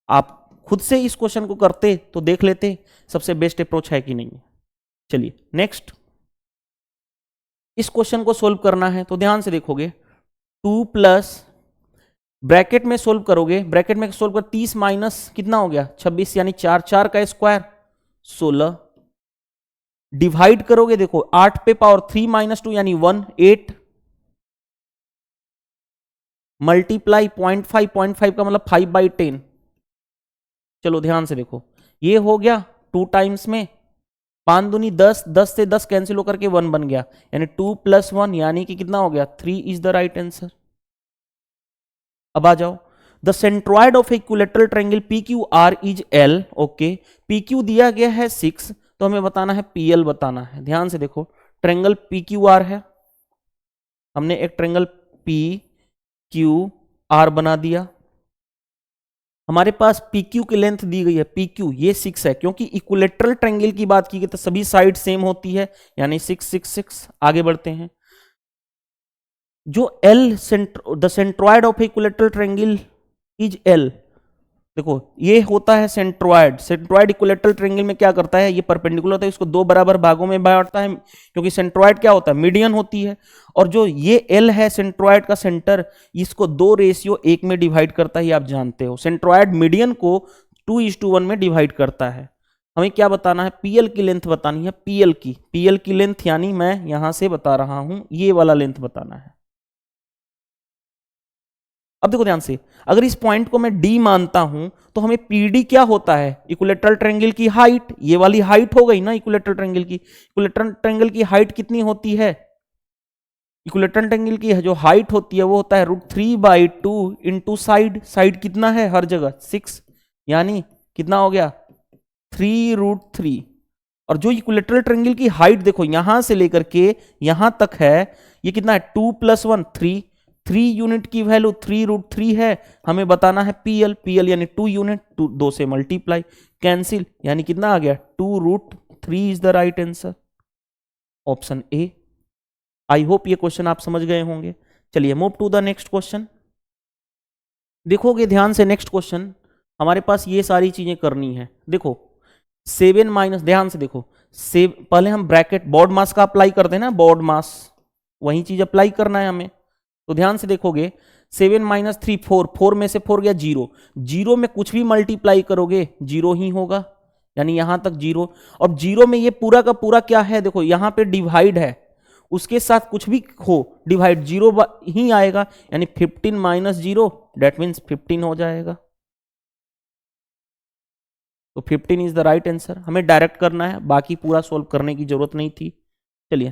आप खुद से इस क्वेश्चन को करते तो देख लेते सबसे बेस्ट अप्रोच है कि नहीं। चलिए नेक्स्ट, इस क्वेश्चन को सोल्व करना है तो ध्यान से देखोगे, 2 प्लस ब्रैकेट में सोल्व करोगे, ब्रैकेट में सोल्व कर 30 माइनस कितना हो गया 26, यानी 4, 4 का स्क्वायर 16, डिवाइड करोगे, देखो 8 पे पावर 3 - 2 यानी 1, 8, मल्टीप्लाई 0.5, 0.5 का मतलब 5/10। चलो ध्यान से देखो, ये हो गया 2 टाइम्स में, 5 दूनी 10, 10 से 10 कैंसिल होकर के 1 बन गया, यानी 2 + 1 यानी कि कितना हो गया 3 इज द राइट आंसर। अब आ जाओ, the centroid of equilateral triangle PQR is L। Okay, PQ दिया गया है 6, तो हमें बताना है PL बताना है। ध्यान से देखो, ट्रायंगल PQR है, हमने एक ट्रायंगल PQR बना दिया, हमारे पास PQ की लेंथ दी गई है, PQ ये 6 है, क्योंकि इक्विलेटरल ट्रायंगल की बात की गई तो सभी साइड सेम होती है, यानी 6 6 6। आगे बढ़ते हैं, जो L the centroid of equilateral triangle is L, देखो ये होता है सेंट्रोइड। सेंट्रोइड इक्विलेटरल ट्रायंगल में क्या करता है, ये परपेंडिकुलर होता है, इसको दो बराबर भागों में बांटता है, क्योंकि सेंट्रोइड क्या होता है, मीडियन होती है। और जो ये एल है सेंट्रोइड का सेंटर, इसको 2:1 में डिवाइड करता है, ये आप जानते हो। सेंट्रोइड मीडियन को 2:1 में डिवाइड करता है। हमें क्या बताना है, पीएल की लेंथ बतानी है, पीएल की लेंथ, यानी मैं यहां से बता रहा हूं ये वाला लेंथ बताना है। अब देखो ध्यान से, अगर इस पॉइंट को मैं डी मानता हूं तो हमें पीडी क्या होता है, इक्विलेटरल ट्रायंगल की हाइट, ये वाली हाइट हो गई ना इक्विलेटरल ट्रायंगल की। इक्विलेटरल ट्रायंगल की हाइट कितनी होती है, इक्विलेटरल ट्रायंगल की जो हाइट होती है वो होता है √3/2 इंटू साइड। साइड कितना है हर जगह 6, यानी कितना हो गया 3√3। और जो इक्विलेटरल ट्रायंगल की हाइट देखो यहां से लेकर के यहां तक है, ये कितना है 2 + 1 3, 3 यूनिट की वैल्यू 3√3 है। हमें बताना है पीएल यानी 2 यूनिट, 2 से मल्टीप्लाई, कैंसिल, यानी कितना आ गया 2√3 is the right answer, option A. I hope ये क्वेश्चन आप समझ गए होंगे। चलिए move to the next question. देखोगे ध्यान से नेक्स्ट क्वेश्चन, हमारे पास ये सारी चीजें करनी है। देखो 7 माइनस, ध्यान से देखो, पहले हम ब्रैकेट बोर्ड मास का अप्लाई करते हैं ना, बोर्ड मास, वही चीज अप्लाई करना है हमें। तो ध्यान से देखोगे 7 - 3 4, 4 में से 4 गया 0, 0 में कुछ भी मल्टीप्लाई करोगे 0 ही होगा, यानी यहां तक 0। अब 0 में ये पूरा का पूरा क्या है, देखो यहां पे डिवाइड है, उसके साथ कुछ भी हो डिवाइड 0 ही आएगा, यानी 15 - 0 दैट मीन्स 15 हो जाएगा। तो 15 इज द राइट आंसर। हमें डायरेक्ट करना है, बाकी पूरा सोल्व करने की जरूरत नहीं थी। चलिए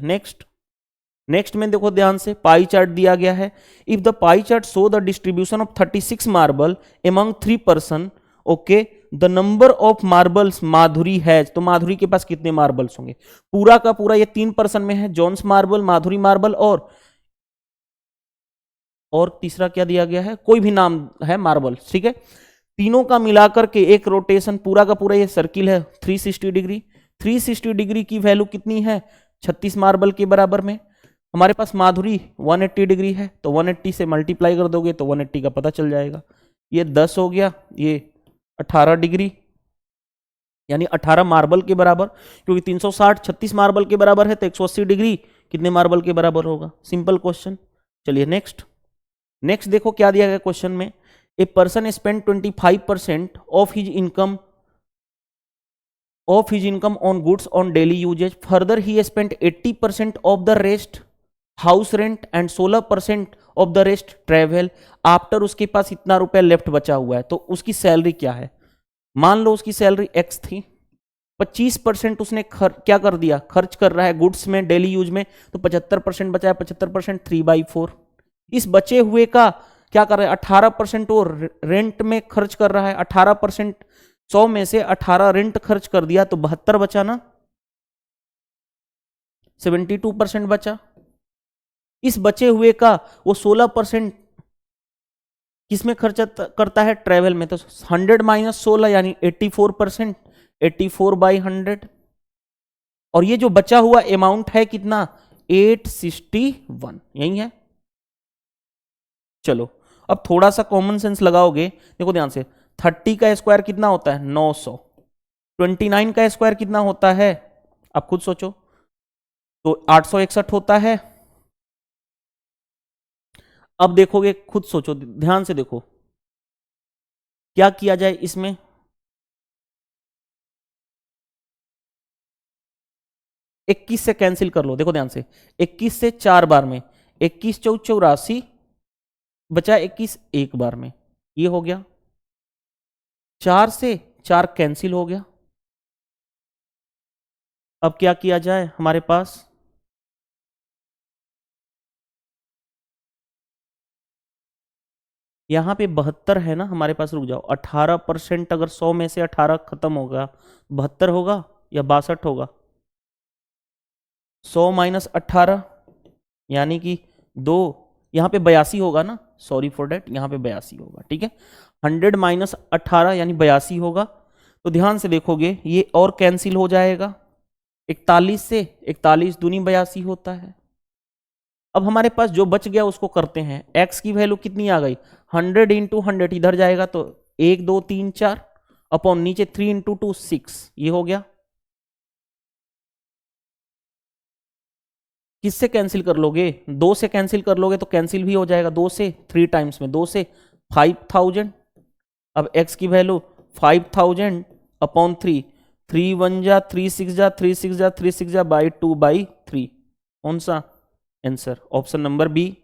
नेक्स्ट में देखो ध्यान से, पाई चार्ट दिया गया है। If the pie chart show the distribution of 36 marble among 3 person, okay, the number of marbles Madhuri has, तो माधुरी के पास कितने मार्बल्स होंगे, पूरा का पूरा ये 3 पर्सन में है, जॉन्स मार्बल, माधुरी मार्बल और तीसरा क्या दिया गया है, कोई भी नाम है मार्बल, ठीक है। तीनों का मिलाकर के एक रोटेशन, पूरा का पूरा ये सर्किल है 360 डिग्री। 360 डिग्री की वैल्यू कितनी है, 36 मार्बल के बराबर में। हमारे पास माधुरी 180 डिग्री है, तो 180 से मल्टीप्लाई कर दोगे तो 180 का पता चल जाएगा। ये 10 हो गया, ये 18 डिग्री, यानी 18 मार्बल के बराबर, क्योंकि 360 36 मार्बल के बराबर है, तो 180 डिग्री कितने मार्बल के बराबर होगा, सिंपल क्वेश्चन। चलिए नेक्स्ट देखो क्या दिया गया क्वेश्चन में। A person spend 25% of his income on goods on daily usage. Further, he spent 80% of the rest house rent and 16% of the rest travel. After उसके पास इतना रुपया लेफ्ट बचा हुआ है, तो उसकी सैलरी क्या है। मान लो उसकी सैलरी x थी, 25% उसने क्या कर दिया, खर्च कर रहा है गुड्स में, डेली यूज में, तो 75% बचा है, 75% 3/4। इस बचे हुए का क्या कर रहा है, 18% वो रेंट में खर्च कर रहा है, 18%, 100 में से 18 रेंट खर्च कर दिया, तो 72 बचा ना, 72% बचा। इस बचे हुए का वो 16% किसमें खर्च करता है, ट्रेवल में, तो 100 - 16 यानी 84%, 84/100। और ये जो बचा हुआ अमाउंट है कितना, 861, यही है। चलो अब थोड़ा सा कॉमन सेंस लगाओगे, देखो ध्यान से, 30 का स्क्वायर कितना होता है 900, 29 का स्क्वायर कितना होता है, आप खुद सोचो, तो 861 होता है। अब देखोगे, खुद सोचो, ध्यान से देखो क्या किया जाए इसमें। इक्कीस से कैंसिल कर लो, देखो ध्यान से, 21 से 4 बार में, 21 × 4 = 84, बचा 21 एक बार में, ये हो गया। 4 से 4 कैंसिल हो गया। अब क्या किया जाए, हमारे पास यहां पे 72 है ना हमारे पास, रुक जाओ, 18%, अगर 100 में से 18 खत्म होगा, 72 होगा या 62 होगा, 100 - 18 यानी कि 2, यहां पे 82 होगा ना, सॉरी फॉर डेट, यहां पे 82 होगा, ठीक है। 100 - 18 यानी 82 होगा। तो ध्यान से देखोगे ये और कैंसिल हो जाएगा, 41 से 41 दूनी 82 होता है। अब हमारे पास जो बच गया उसको करते हैं, x की वैल्यू कितनी आ गई, 100 × 100, इधर जाएगा तो 1 2 3 4 अपॉन नीचे 3 इंटू 2 6, ये हो गया। किससे कैंसिल कर लोगे? 2 से कैंसिल कर लोगे तो कैंसिल भी हो जाएगा, 2 से 3 टाइम्स में 2 से 5000। अब x की वैल्यू 5000 अपॉन 3, 3 1 जा 3 6 जा 3 6 जा 3 6 जा बाई 2/3। कौन सा आंसर? Option number B.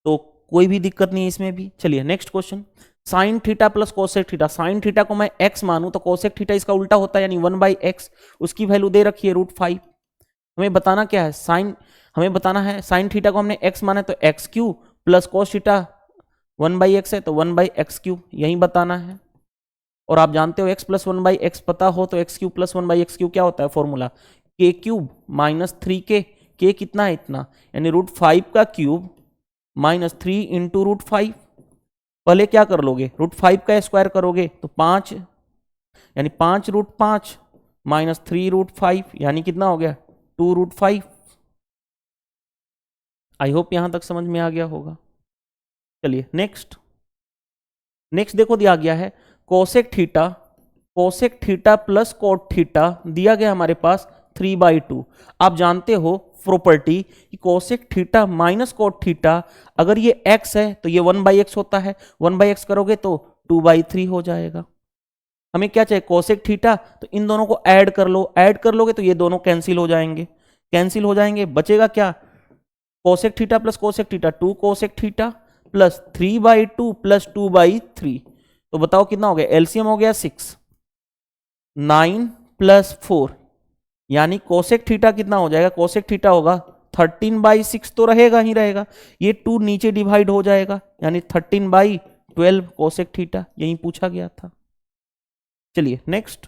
तो कोई भी दिक्कत नहीं है इसमें भी। चलिए next question, sine theta plus cosec theta. Sine theta को मैं x मानूं तो कोसेक थीटा इसका उल्टा होता है, यानी 1/x। उसकी वैल्यू दे रखी है √5। हमें बताना क्या है? हमें बताना है साइन थीटा को हमने x माना तो x³ plus cos theta 1/x है तो 1/x³, यही बताना है। और आप जानते हो x प्लस 1/x पता हो तो x³ प्लस 1/x³ क्या होता है formula? k³ minus 3k। k कितना है? इतना, यानी √5 का क्यूब माइनस 3 इंटू √5। पहले क्या कर लोगे? √5 का स्क्वायर करोगे तो 5, यानी 5√5 माइनस 3√5, यानी कितना हो गया? 2√5। आई होप यहां तक समझ में आ गया होगा। चलिए नेक्स्ट देखो दिया गया है cosec theta plus cot theta दिया गया हमारे पास 3/2। आप जानते हो प्रॉपर्टी कि cosec theta minus cot theta, अगर ये x है तो ये 1/x होता है, 1/x करोगे तो 2/3 हो जाएगा। हमें क्या चाहिए? कोसेक थीटा, तो इन दोनों को ऐड कर लो, ऐड कर लोगे तो ये दोनों कैंसिल हो जाएंगे, बचेगा क्या? Cosec theta plus cosec theta 2 cosec theta plus 3/2 plus 2/3। तो बताओ कितना हो गया? एलसीएम हो गया 6, 9 प्लस 4, यानी कोसेक थीटा कितना हो जाएगा? कोसेक थीटा होगा 13/6 तो रहेगा ही रहेगा, ये 2 नीचे डिवाइड हो जाएगा, यानी 13/12 कोसेक थीटा, यही पूछा गया था। चलिए नेक्स्ट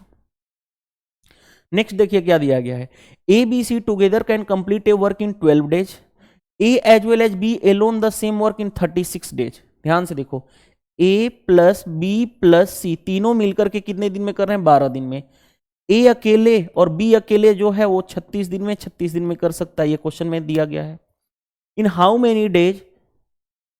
देखिए क्या दिया गया है। A B C together can complete a work in 12 days, A as well as B alone the same work in 36 days. ध्यान से देखो, A plus B plus C तीनों मिलकर के कितने दिन में कर रहे हैं? 12 दिन में। ए अकेले और बी अकेले जो है वो 36 दिन में कर सकता है, ये क्वेश्चन में दिया गया है। In how many days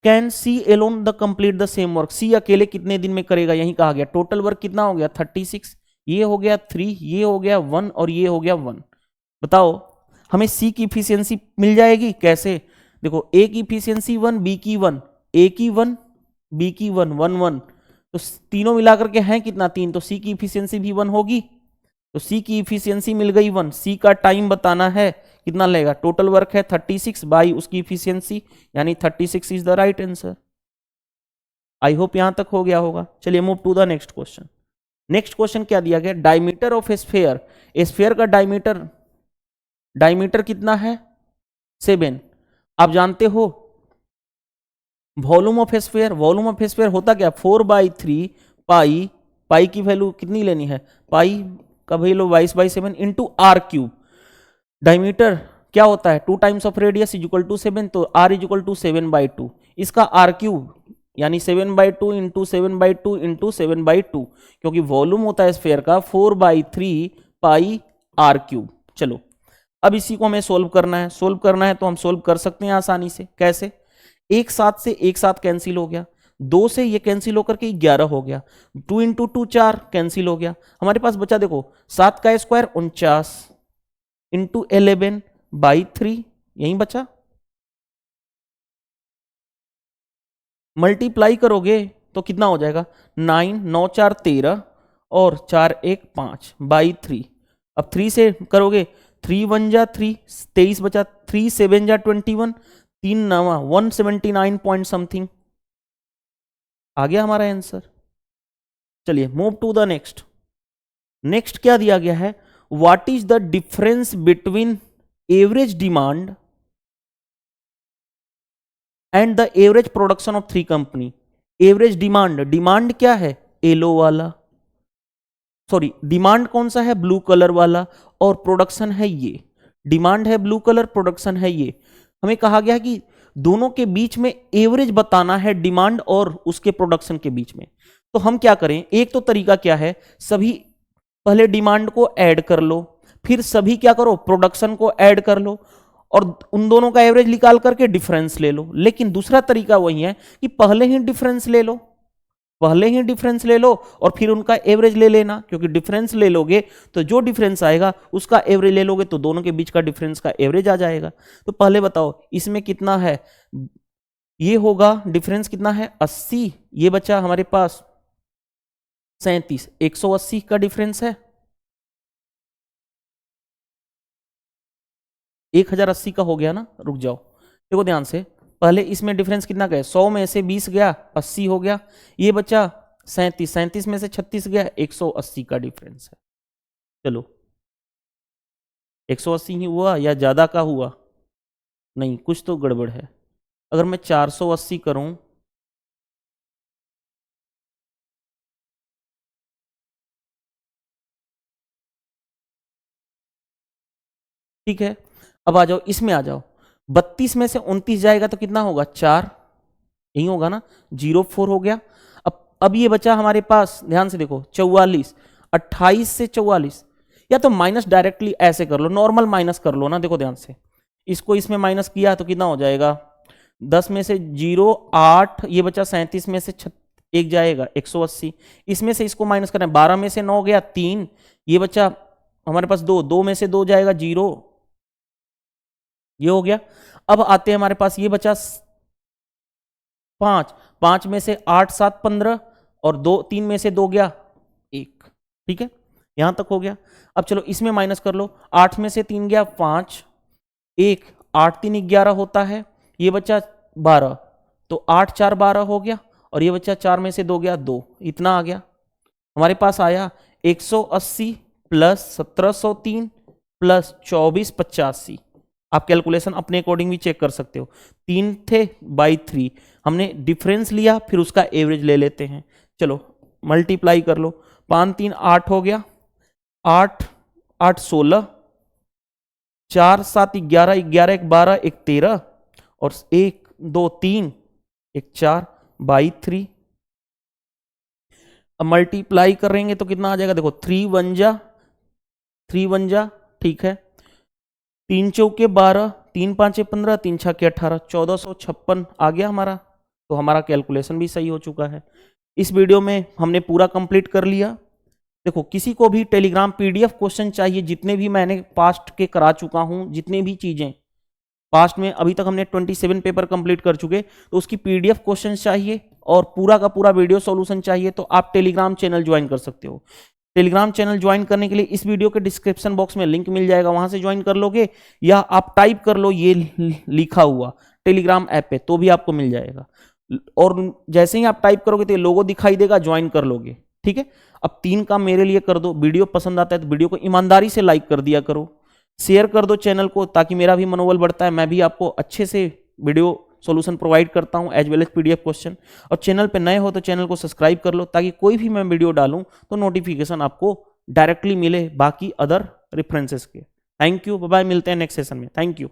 can C alone the complete the same work, C अकेले कितने दिन में करेगा, यही कहा गया। टोटल वर्क कितना हो गया? 36, ये हो गया 3, ये हो गया 1 और ये हो गया 1। बताओ हमें सी की इफिशियंसी मिल जाएगी कैसे? देखो ए की इफिशियंसी 1, बी की 1, ए की 1, बी की 1, 1 1, तो तीनों मिलाकर के हैं कितना? 3, तो सी की इफिशियंसी भी 1 होगी। तो सी की इफिशियंसी मिल गई 1। सी का टाइम बताना है, कितना लगेगा? टोटल वर्क है 36 बाई उसकी इफिशियंसी, यानी 36 is the right answer. I hope यहां तक हो गया होगा। चलिए move to the next question. Next question क्या दिया गया? Diameter of a sphere, sphere का डायमीटर कितना है? 7। आप जानते हो वॉल्यूम ऑफ ए स्फीयर, होता क्या? 4/3 पाई की वैल्यू कितनी लेनी है? पाई का वैल्यू 22/7 इंटू r³। डायमीटर क्या होता है? 2 times of radius is equal to 7, तो r इज इक्वल टू 7/2। इसका r³ यानी 7/2 इंटू 7/2 इंटू 7/2, क्योंकि वॉल्यूम होता है स्फीयर का 4/3 पाई r³। चलो अब इसी को हमें सोल्व करना है तो हम सोल्व कर सकते हैं आसानी से। कैसे? एक साथ कैंसिल हो गया, 2 से ये कैंसिल होकर के 11 हो गया, 2 इंटू 2 4 कैंसिल हो गया। हमारे पास बचा देखो 7 का स्क्वायर 49 इंटू 11/3, यही बचा। मल्टीप्लाई करोगे तो कितना हो जाएगा? 9 9 4 13 और 4 1 5/3। अब 3 से करोगे, 3 1 जा 3, 23 बचा, 3 7 जा 21, 3 9 179 पॉइंट समथिंग आ गया हमारा आंसर। चलिए मूव टू द नेक्स्ट क्या दिया गया है? What is the difference between average demand and the average production of 3 company. Average demand क्या है? येलो वाला, सॉरी डिमांड कौन सा है? ब्लू कलर वाला, और प्रोडक्शन है ये। डिमांड है ब्लू कलर, प्रोडक्शन है ये। हमें कहा गया है कि दोनों के बीच में एवरेज बताना है, डिमांड और उसके प्रोडक्शन के बीच में। तो हम क्या करें? एक तो तरीका क्या है, सभी पहले डिमांड को ऐड कर लो, फिर सभी क्या करो? प्रोडक्शन को ऐड कर लो, और उन दोनों का एवरेज निकाल करके डिफरेंस ले लो। लेकिन दूसरा तरीका वही है कि पहले ही डिफरेंस ले लो, पहले ही डिफरेंस ले लो और फिर उनका एवरेज ले लेना, क्योंकि डिफरेंस ले लोगे तो जो डिफरेंस आएगा उसका एवरेज ले लोगे तो दोनों के बीच का डिफरेंस का एवरेज आ जाएगा। तो पहले बताओ इसमें कितना है, ये होगा डिफरेंस कितना है 80, ये बचा हमारे पास 37, 180 का डिफरेंस है, 1080 का हो गया ना। रुक जाओ, देखो ध्यान से, पहले इसमें डिफरेंस कितना गया, 100 में से 20 गया 80 हो गया, ये बचा 37, 37 में से 36 गया 180 का डिफरेंस है। चलो 180 ही हुआ या ज्यादा का हुआ, नहीं कुछ तो गड़बड़ है। अगर मैं 480 करूं, ठीक है, अब आ जाओ इसमें आ जाओ, 32 में से 29 जाएगा तो कितना होगा 4, यही होगा ना, 04 हो गया। अब ये बचा हमारे पास, ध्यान से देखो 44, 28 से 44, या तो माइनस डायरेक्टली ऐसे कर लो, नॉर्मल माइनस कर लो ना, देखो ध्यान से, इसको इसमें माइनस किया तो कितना हो जाएगा, 10 में से 0 8, ये बचा 37 में से 1 जाएगा 180, इसमें से इसको माइनस करना है, 12 में से 9 गया 3, ये बचा हमारे पास 2, 2 में से 2 जाएगा 0, ये हो गया। अब आते हैं हमारे पास, ये बचा 5, 5 में से 8 7 15 और 2, 3 में से 2 गया 1, ठीक है, यहां तक हो गया। अब चलो इसमें माइनस कर लो, 8 में से 3 गया 5, 1, 8 3 11 होता है, ये बचा 12, तो 8 4 12 हो गया, और ये बचा 4 में से 2 गया 2, इतना आ गया हमारे पास आया 180 प्लस 1703 प्लस 2485। आप कैलकुलेशन अपने अकॉर्डिंग भी चेक कर सकते हो, 3 थे बाई 3, हमने डिफरेंस लिया फिर उसका एवरेज ले लेते हैं। चलो मल्टीप्लाई कर लो, 5 3 8 हो गया, 8 8 16, 4 7 11, 11 1 12, 1 13 और 1 2 3, 1 4 बाई 3। अब मल्टीप्लाई करेंगे तो कितना आ जाएगा, देखो 3 1 जा, ठीक है, 3 चौके 12, 3 5 15, 3 6 18, 1456 आ गया हमारा। तो हमारा कैलकुलेशन भी सही हो चुका है। इस वीडियो में हमने पूरा कंप्लीट कर लिया। देखो किसी को भी टेलीग्राम पीडीएफ क्वेश्चन चाहिए, जितने भी मैंने पास्ट के करा चुका हूं, जितने भी चीजें पास्ट में अभी तक हमने 27 पेपर कंप्लीट कर चुके, तो उसकी पीडीएफ क्वेश्चन चाहिए और पूरा का पूरा वीडियो सॉल्यूशन चाहिए, तो आप टेलीग्राम चैनल ज्वाइन कर सकते हो। टेलीग्राम चैनल ज्वाइन करने के लिए इस वीडियो के डिस्क्रिप्शन बॉक्स में लिंक मिल जाएगा, वहां से ज्वाइन कर लोगे, या आप टाइप कर लो ये लिखा हुआ टेलीग्राम ऐप पे, तो भी आपको मिल जाएगा। और जैसे ही आप टाइप करोगे तो ये लोगो दिखाई देगा, ज्वाइन कर लोगे, ठीक है। अब 3 काम मेरे लिए कर दो, वीडियो पसंद आता है तो वीडियो को ईमानदारी से लाइक कर दिया करो, शेयर कर दो चैनल को, ताकि मेरा भी मनोबल बढ़ता है, मैं भी आपको अच्छे से वीडियो सॉल्यूशन प्रोवाइड करता हूं as well as PDF question. और चैनल पे नए हो तो चैनल को सब्सक्राइब कर लो, ताकि कोई भी मैं वीडियो डालूं तो नोटिफिकेशन आपको डायरेक्टली मिले बाकी अदर रेफरेंसेस के। थैंक यू, बाय बाय, मिलते हैं नेक्स्ट सेशन में, थैंक यू।